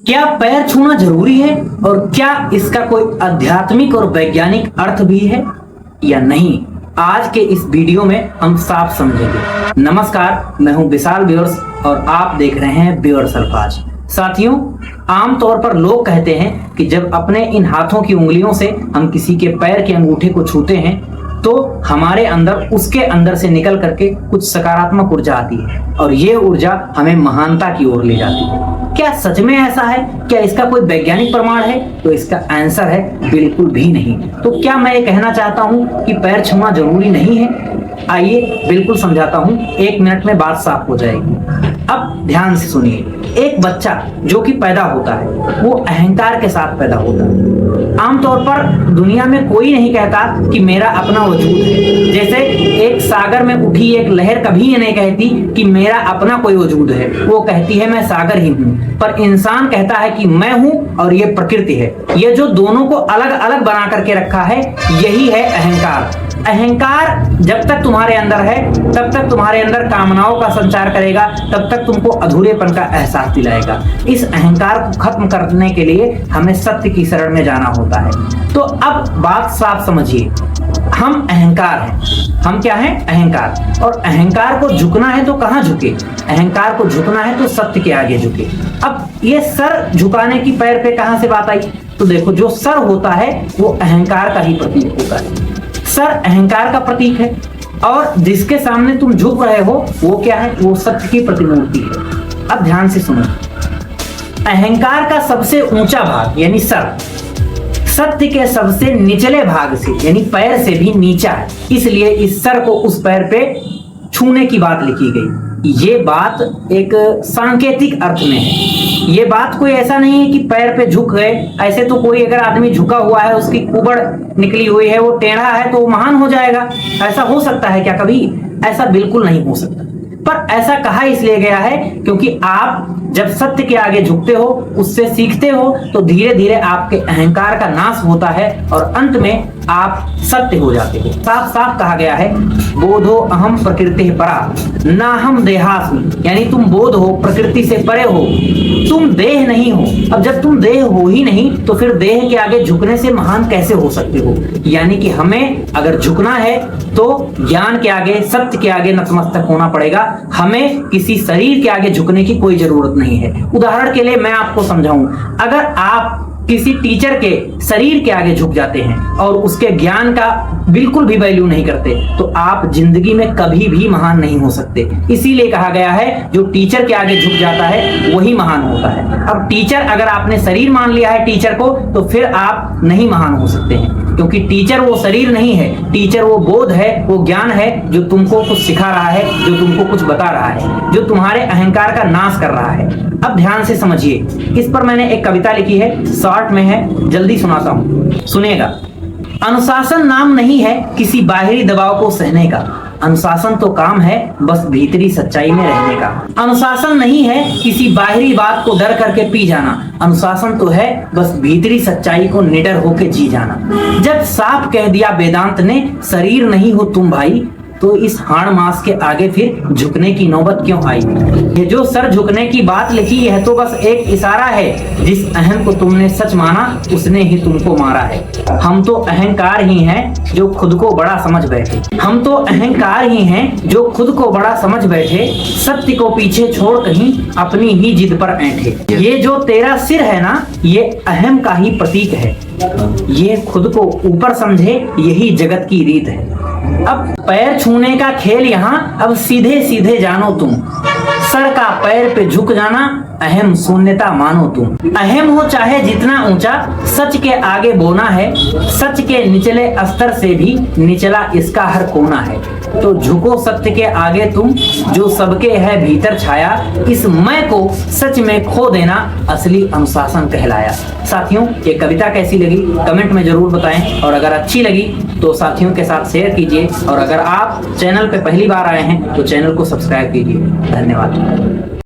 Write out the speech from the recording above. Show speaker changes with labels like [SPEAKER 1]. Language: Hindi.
[SPEAKER 1] क्या पैर छूना जरूरी है और क्या इसका कोई आध्यात्मिक और वैज्ञानिक अर्थ भी है या नहीं, आज के इस वीडियो में हम साफ समझेंगे। नमस्कार, मैं हूं विशाल व्यूअर्स और आप देख रहे हैं व्यूअर्स अल्फाज। साथियों, आमतौर पर लोग कहते हैं कि जब अपने इन हाथों की उंगलियों से हम किसी के पैर के अंगूठे को छूते हैं तो हमारे अंदर उसके अंदर से निकल करके कुछ सकारात्मक ऊर्जा आती है और ये ऊर्जा हमें महानता की ओर ले जाती है। क्या सच में ऐसा है? क्या इसका कोई वैज्ञानिक प्रमाण है? तो इसका आंसर है बिल्कुल भी नहीं। तो क्या मैं ये कहना चाहता हूँ कि पैर छूना जरूरी नहीं है? आइए बिल्कुल समझाता हूँ, 1 मिनट में बात साफ हो जाएगी। अब ध्यान से सुनिए। एक बच्चा जो कि पैदा होता है वो अहंकार के साथ पैदा होता है। आमतौर पर दुनिया में कोई नहीं कहता कि मेरा अपना वजूद है। जैसे एक सागर में उठी एक लहर कभी ये नहीं कहती कि मेरा अपना कोई वजूद है, वो कहती है मैं सागर ही हूँ। पर इंसान कहता है कि मैं हूँ और ये प्रकृति है। ये जो दोनों को अलग अलग बना करके रखा है, यही है अहंकार। अहंकार जब तक तुम्हारे अंदर है तब तक तुम्हारे अंदर कामनाओं का संचार करेगा, तब तक तुमको अधूरेपन का एहसास दिलाएगा। इस अहंकार को खत्म करने के लिए हमें सत्य की शरण में जाना होता है। तो अब बात साफ समझिए, हम अहंकार हैं। हम क्या हैं? अहंकार। और अहंकार को झुकना है तो कहां झुके? अहंकार को झुकना है तो सत्य के आगे झुके। अब ये सर झुकाने की पैर पे कहां से बात आई? तो देखो, जो सर होता है वो अहंकार का ही प्रतीक होता है। सर अहंकार का प्रतीक है और जिसके सामने तुम झुक रहे हो वो क्या है? वो सत्य की प्रतिमूर्ति है। अब ध्यान से सुनो, अहंकार का सबसे ऊंचा भाग यानी सर सत्य के सबसे निचले भाग से यानी पैर से भी नीचा है, इसलिए इस सर को उस पैर पे छूने की बात लिखी गई। ये बात एक सांकेतिक अर्थ में है। ये बात कोई ऐसा नहीं है कि पैर पे झुक गए। ऐसे तो कोई अगर आदमी झुका हुआ है, उसकी कुबड़ निकली हुई है, वो टेढ़ा है तो वो महान हो जाएगा। ऐसा हो सकता है क्या कभी? ऐसा बिल्कुल नहीं हो सकता। पर ऐसा कहा इसलिए गया है क्योंकि आप जब सत्य के आगे झुकते हो, उससे सीखते हो, तो धीरे धीरे आपके अहंकार का नाश होता है और अंत में आप सत्य हो जाते हो। साफ साफ कहा गया है, बोधो अहम प्रकृति परा ना हम देहास्मि, यानी तुम बोध हो, प्रकृति से परे हो, तुम देह नहीं हो। अब जब तुम देह हो ही नहीं तो फिर देह के आगे झुकने से महान कैसे हो सकते हो? यानी कि हमें अगर झुकना है तो ज्ञान के आगे, सत्य के आगे नतमस्तक होना पड़ेगा। हमें किसी शरीर के आगे झुकने की कोई जरूरत नहीं है। उदाहरण के लिए मैं आपको समझाऊं, अगर आप किसी टीचर के शरीर के आगे झुक जाते हैं और उसके ज्ञान का बिल्कुल भी वैल्यू नहीं करते तो आप जिंदगी में कभी भी महान नहीं हो सकते। इसीलिए कहा गया है जो टीचर के आगे झुक जाता है वही महान होता है। अब टीचर, अगर आपने शरीर मान लिया है टीचर को, तो फिर आप नहीं महान हो सकते हैं, क्योंकि टीचर वो शरीर नहीं है। टीचर वो बोध है, वो ज्ञान है जो तुमको कुछ सिखा रहा है, जो तुमको कुछ बता रहा है, जो तुम्हारे अहंकार का नाश कर रहा है। अब ध्यान से समझिए, इस पर मैंने एक कविता लिखी है, शॉर्ट में है, जल्दी सुनाता हूं, सुनिएगा। अनुशासन नाम नहीं है किसी बाहरी दबाव को सहने का, अनुशासन तो काम है बस भीतरी सच्चाई में रहने का। अनुशासन नहीं है किसी बाहरी बात को डर करके पी जाना, अनुशासन तो है बस भीतरी सच्चाई को निडर होके जी जाना। जब साफ कह दिया वेदांत ने शरीर नहीं हो तुम भाई, तो इस हाड़ मास के आगे फिर झुकने की नौबत क्यों आई? ये जो सर झुकने की बात लिखी है तो बस एक इशारा है, जिस अहम को तुमने सच माना उसने ही तुमको मारा है। हम तो अहंकार ही हैं जो खुद को बड़ा समझ बैठे, हम तो अहंकार ही हैं जो खुद को बड़ा समझ बैठे, सत्य को पीछे छोड़ कहीं अपनी ही जिद पर ऐंठे। ये जो तेरा सिर है ना, ये अहम का ही प्रतीक है, ये खुद को ऊपर समझे, यही जगत की रीत है। अब पैर छूने का खेल यहाँ अब सीधे सीधे जानो तुम, सर का पैर पे झुक जाना अहम शून्यता मानो तुम। अहम हो चाहे जितना ऊंचा, सच के आगे बोना है, सच के निचले स्तर से भी निचला इसका हर कोना है। तो झुको सत्य के आगे तुम, जो सबके है भीतर छाया, इस मैं को सच में खो देना असली अनुशासन कहलाया। साथियों, ये कविता कैसी लगी कमेंट में जरूर बताएं और अगर अच्छी लगी तो साथियों के साथ शेयर कीजिए और अगर आप चैनल पे पहली बार आए हैं तो चैनल को सब्सक्राइब कीजिए। धन्यवाद।